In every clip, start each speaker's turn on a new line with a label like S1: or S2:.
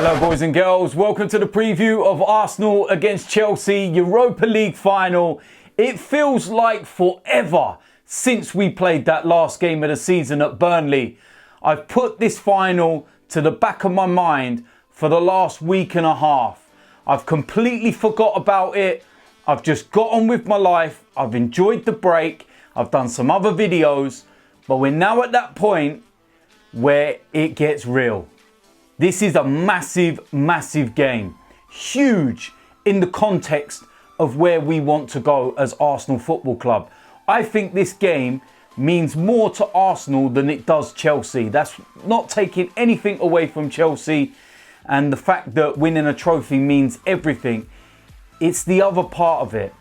S1: Hello boys and girls, welcome to the preview of Arsenal against Chelsea Europa League final. It feels like forever since we played that last game of the season at Burnley. I've put this final to the back of my mind for the last week and a half. I've completely forgot about it. I've just got on with my life. I've enjoyed the break. I've done some other videos, but we're now at that point where it gets real. This is a massive, massive game. Huge in the context of where we want to go as Arsenal Football Club. I think this game means more to Arsenal than it does Chelsea. That's not taking anything away from Chelsea and the fact that winning a trophy means everything. It's the other part of it,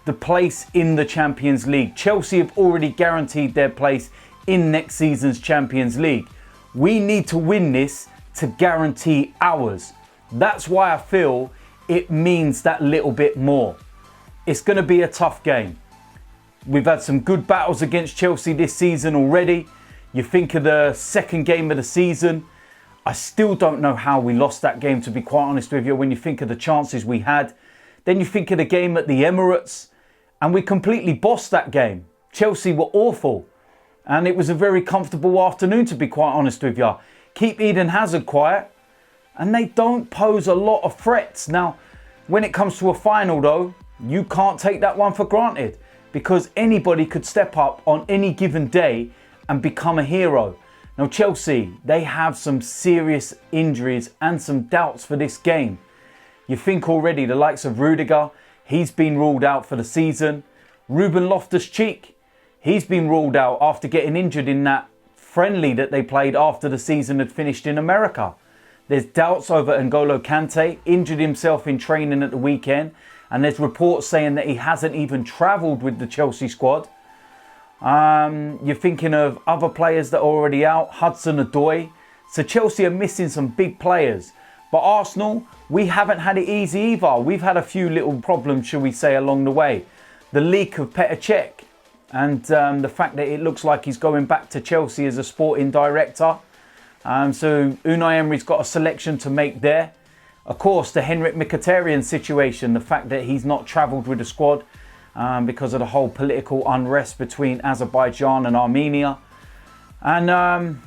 S1: the place in the Champions League. Chelsea have already guaranteed their place in next season's Champions League. We need to win this to guarantee ours. That's why I feel it means that little bit more. It's going to be a tough game. We've had some good battles against Chelsea this season already. You think of the second game of the season. I still don't know how we lost that game, to be quite honest with you, when you think of the chances we had. Then you think of the game at the Emirates, and we completely bossed that game. Chelsea were awful, and it was a very comfortable afternoon, to be quite honest with you. Keep Eden Hazard quiet, and they don't pose a lot of threats. Now, when it comes to a final though, you can't take that one for granted, because anybody could step up on any given day and become a hero. Now Chelsea, they have some serious injuries and some doubts for this game. You think already the likes of Rudiger, he's been ruled out for the season. Ruben Loftus-Cheek, he's been ruled out after getting injured in that friendly that they played after the season had finished in America. There's doubts over N'Golo Kante, injured himself in training at the weekend, and there's reports saying that he hasn't even travelled with the Chelsea squad. You're thinking of other players that are already out, Hudson-Odoi. So Chelsea are missing some big players. But Arsenal, we haven't had it easy either. We've had a few little problems, shall we say, along the way. The leak of Cech, and the fact that it looks like he's going back to Chelsea as a sporting director. So Unai Emery's got a selection to make there. Of course, the Henrik Mkhitaryan situation, the fact that he's not travelled with the squad because of the whole political unrest between Azerbaijan and Armenia. And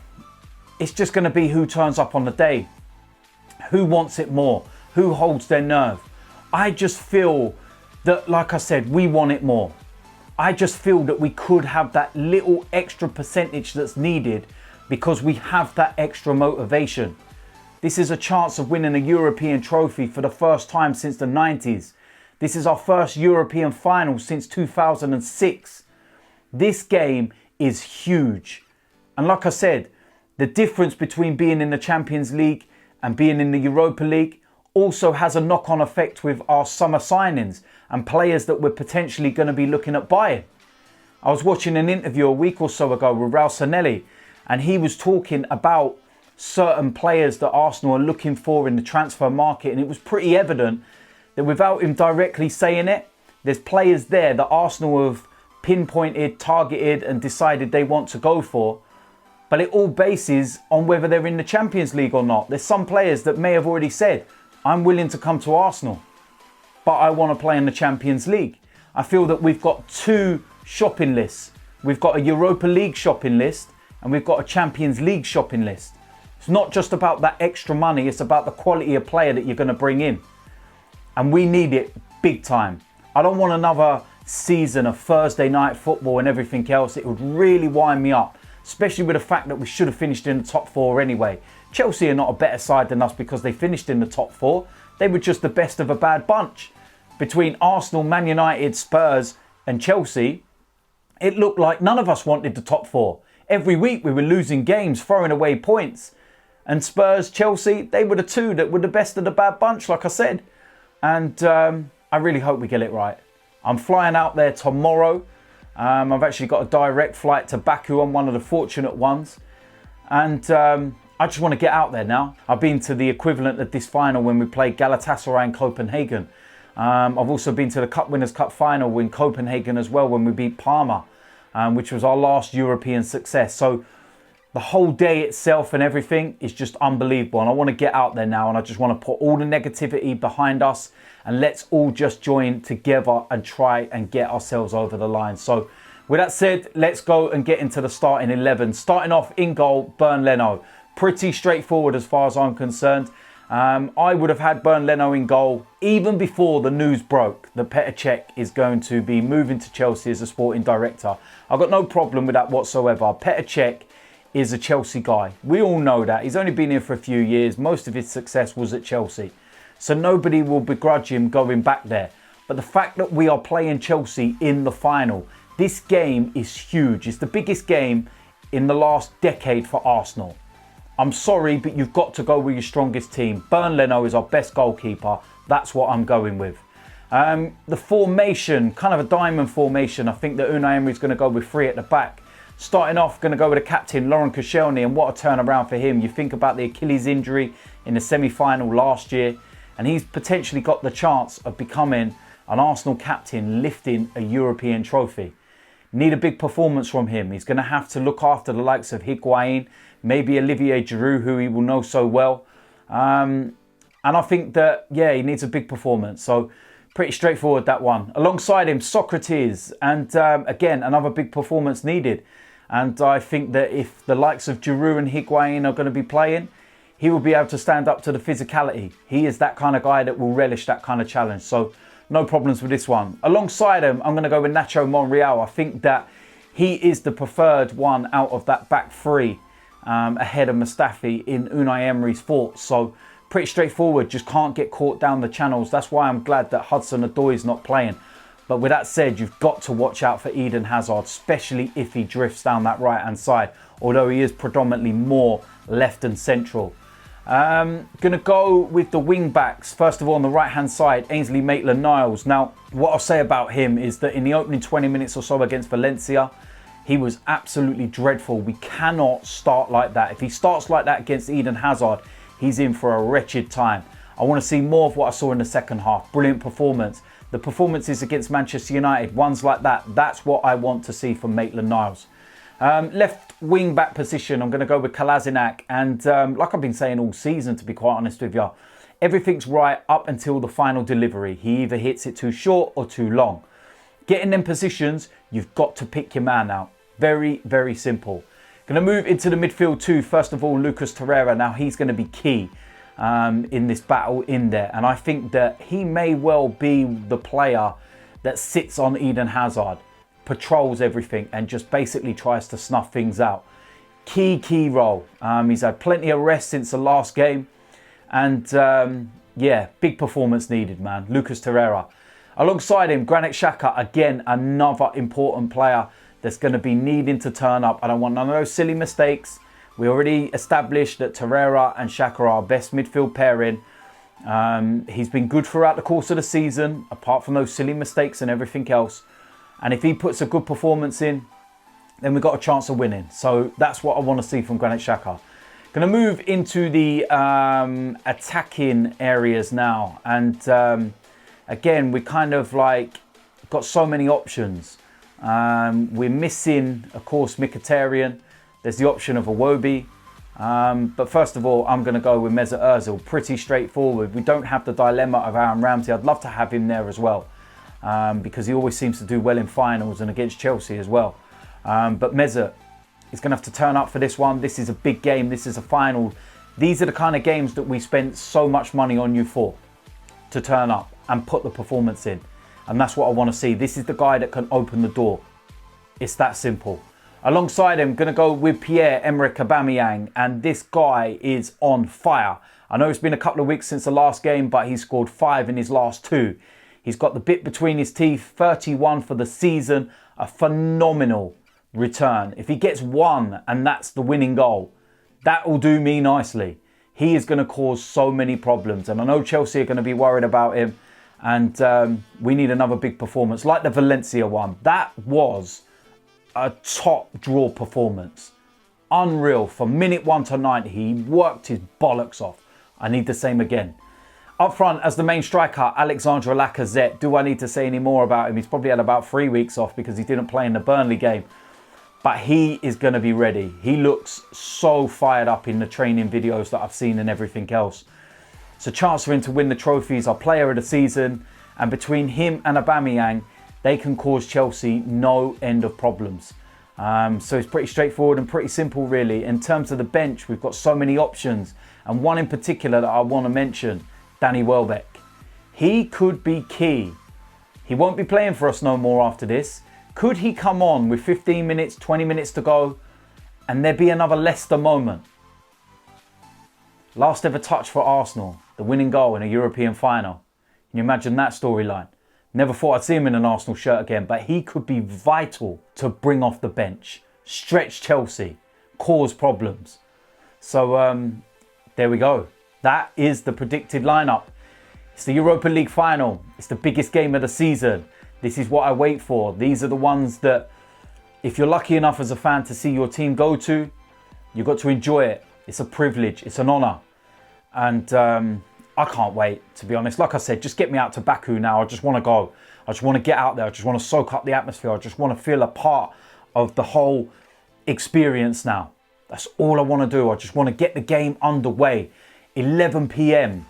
S1: it's just going to be who turns up on the day. Who wants it more? Who holds their nerve? I just feel that, like I said, we want it more. I just feel that we could have that little extra percentage that's needed because we have that extra motivation. This is a chance of winning a European trophy for the first time since the 90s. This is our first European final since 2006. This game is huge. And like I said, the difference between being in the Champions League and being in the Europa League also has a knock-on effect with our summer signings and players that we're potentially going to be looking at buying. I was watching an interview a week or so ago with Raul Sanelli, and he was talking about certain players that Arsenal are looking for in the transfer market, and it was pretty evident that without him directly saying it, there's players there that Arsenal have pinpointed, targeted and decided they want to go for. But it all bases on whether they're in the Champions League or not. There's some players that may have already said, I'm willing to come to Arsenal, but I want to play in the Champions League. I feel that we've got two shopping lists. We've got a Europa League shopping list and we've got a Champions League shopping list. It's not just about that extra money, it's about the quality of player that you're going to bring in. And we need it big time. I don't want another season of Thursday night football and everything else. It would really wind me up, especially with the fact that we should have finished in the top four anyway. Chelsea are not a better side than us because they finished in the top four. They were just the best of a bad bunch. Between Arsenal, Man United, Spurs and Chelsea, it looked like none of us wanted the top four. Every week we were losing games, throwing away points. And Spurs, Chelsea, they were the two that were the best of the bad bunch, like I said. And I really hope we get it right. I'm flying out there tomorrow. I've actually got a direct flight to Baku. I'm one of the fortunate ones. And I just want to get out there now. I've been to the equivalent of this final when we played Galatasaray in Copenhagen. I've also been to the Cup Winners' Cup final in Copenhagen as well when we beat Parma, which was our last European success. So the whole day itself and everything is just unbelievable. And I want to get out there now and I just want to put all the negativity behind us and let's all just join together and try and get ourselves over the line. So with that said, let's go and get into the starting 11. Starting off in goal, Leno. Pretty straightforward as far as I'm concerned. I would have had Leno in goal even before the news broke that Cech is going to be moving to Chelsea as a sporting director. I've got no problem with that whatsoever. Cech is a Chelsea guy. We all know that. He's only been here for a few years. Most of his success was at Chelsea. So nobody will begrudge him going back there. But the fact that we are playing Chelsea in the final, this game is huge. It's the biggest game in the last decade for Arsenal. I'm sorry, but you've got to go with your strongest team. Leno is our best goalkeeper. That's what I'm going with. The formation, kind of a diamond formation. I think that Unai Emery is going to go with 3 at the back. Starting off, going to go with the captain, Koscielny, and what a turnaround for him. You think about the Achilles injury in the semi-final last year, and he's potentially got the chance of becoming an Arsenal captain, lifting a European trophy. Need a big performance from him. He's going to have to look after the likes of Higuain, maybe Olivier Giroud, who he will know so well. And I think that, yeah, he needs a big performance. So pretty straightforward, that one. Alongside him, Sokratis. And again, another big performance needed. And I think that if the likes of Giroud and Higuain are going to be playing, he will be able to stand up to the physicality. He is that kind of guy that will relish that kind of challenge. So no problems with this one. Alongside him, I'm going to go with Monreal. I think that he is the preferred one out of that back three ahead of Mustafi in Unai Emery's thoughts. So pretty straightforward, just can't get caught down the channels. That's why I'm glad that Hudson-Odoi is not playing. But with that said, you've got to watch out for Eden Hazard, especially if he drifts down that right-hand side, although he is predominantly more left and central. Going to go with the wing-backs. First of all, on the right-hand side, Ainsley Maitland-Niles. Now, what I'll say about him is that in the opening 20 minutes or so against Valencia, he was absolutely dreadful. We cannot start like that. If he starts like that against Eden Hazard, he's in for a wretched time. I want to see more of what I saw in the second half. Brilliant performance. The performances against Manchester United, ones like that, that's what I want to see from Maitland-Niles. Left wing back position, I'm going to go with Kolasinac. And like I've been saying all season, to be quite honest with you, everything's right up until the final delivery. He either hits it too short or too long. Getting them positions, you've got to pick your man out. Very, very simple. Going to move into the midfield too. First of all, Lucas Torreira. Now he's going to be key in this battle in there. And I think that he may well be the player that sits on Eden Hazard, patrols everything and just basically tries to snuff things out. Key role. He's had plenty of rest since the last game. And yeah, big performance needed, man. Lucas Torreira. Alongside him, Granit Xhaka, again, another important player that's going to be needing to turn up. I don't want none of those silly mistakes. We already established that Torreira and Xhaka are our best midfield pairing. He's been good throughout the course of the season, apart from those silly mistakes and everything else. And if he puts a good performance in, then we've got a chance of winning. So that's what I want to see from Granit Xhaka. Going to move into the attacking areas now. And again, we kind of like got so many options. We're missing, of course, Mkhitaryan. There's the option of Iwobi. But first of all, I'm going to go with Mesut Ozil. Pretty straightforward. We don't have the dilemma of Aaron Ramsey. I'd love to have him there as well. Because he always seems to do well in finals and against Chelsea as well. But Mesut is going to have to turn up for this one. This is a big game. This is a final. These are the kind of games that we spent so much money on you for. To turn up and put the performance in. And that's what I want to see. This is the guy that can open the door. It's that simple. Alongside him, going to go with Pierre-Emerick Aubameyang. And this guy is on fire. I know it's been a couple of weeks since the last game, but he scored 5 in his last 2. He's got the bit between his teeth, 31 for the season. A phenomenal return. If he gets 1 and that's the winning goal, that will do me nicely. He is going to cause so many problems. And I know Chelsea are going to be worried about him. And we need another big performance like the Valencia one. That was a top draw performance. Unreal. From minute 1 to 90, he worked his bollocks off. I need the same again. Up front, as the main striker, Alexandre Lacazette. Do I need to say any more about him? He's probably had about 3 weeks off because he didn't play in the Burnley game. But he is going to be ready. He looks so fired up in the training videos that I've seen and everything else. It's a chance for him to win the trophies, our player of the season. And between him and Aubameyang, they can cause Chelsea no end of problems. So it's pretty straightforward and pretty simple, really. In terms of the bench, we've got so many options. And one in particular that I want to mention, Danny Welbeck. He could be key. He won't be playing for us no more after this. Could he come on with 15 minutes, 20 minutes to go, and there be another Leicester moment? Last ever touch for Arsenal, the winning goal in a European final. Can you imagine that storyline? Never thought I'd see him in an Arsenal shirt again, but he could be vital to bring off the bench, stretch Chelsea, cause problems. So there we go. That is the predicted lineup. It's the Europa League final. It's the biggest game of the season. This is what I wait for. These are the ones that, if you're lucky enough as a fan to see your team go to, you've got to enjoy it. It's a privilege. It's an honour. And I can't wait, to be honest. Like I said, just get me out to Baku now. I just want to go. I just want to get out there. I just want to soak up the atmosphere. I just want to feel a part of the whole experience now. That's all I want to do. I just want to get the game underway. 11 p.m.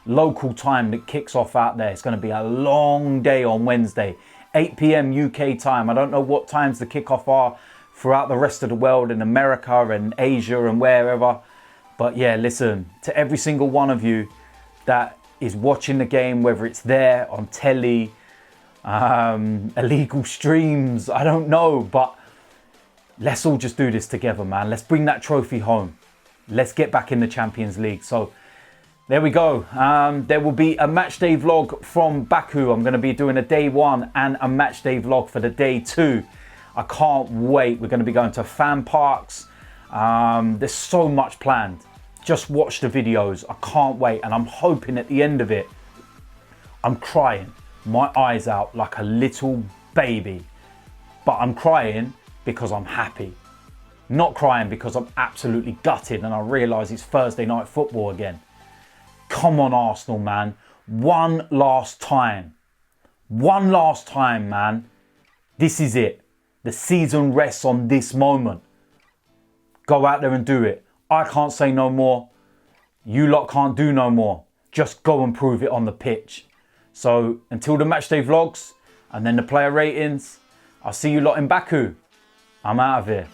S1: local time that kicks off out there. It's going to be a long day on Wednesday. 8 p.m. UK time. I don't know what times the kickoff are throughout the rest of the world, in America and Asia and wherever. But yeah, listen, to every single one of you that is watching the game, whether it's there on telly, illegal streams, I don't know, but let's all just do this together, man. Let's bring that trophy home. Let's get back in the Champions League. So there we go. There will be a match day vlog from Baku. I'm going to be doing a day 1 and a match day vlog for the day 2. I can't wait. We're going to be going to fan parks. There's so much planned. Just watch the videos. I can't wait. And I'm hoping at the end of it, I'm crying my eyes out like a little baby. But I'm crying because I'm happy. Not crying because I'm absolutely gutted and I realise it's Thursday night football again. Come on, Arsenal, man. One last time. One last time, man. This is it. The season rests on this moment. Go out there and do it. I can't say no more. You lot can't do no more. Just go and prove it on the pitch. So until the matchday vlogs and then the player ratings, I'll see you lot in Baku. I'm out of here.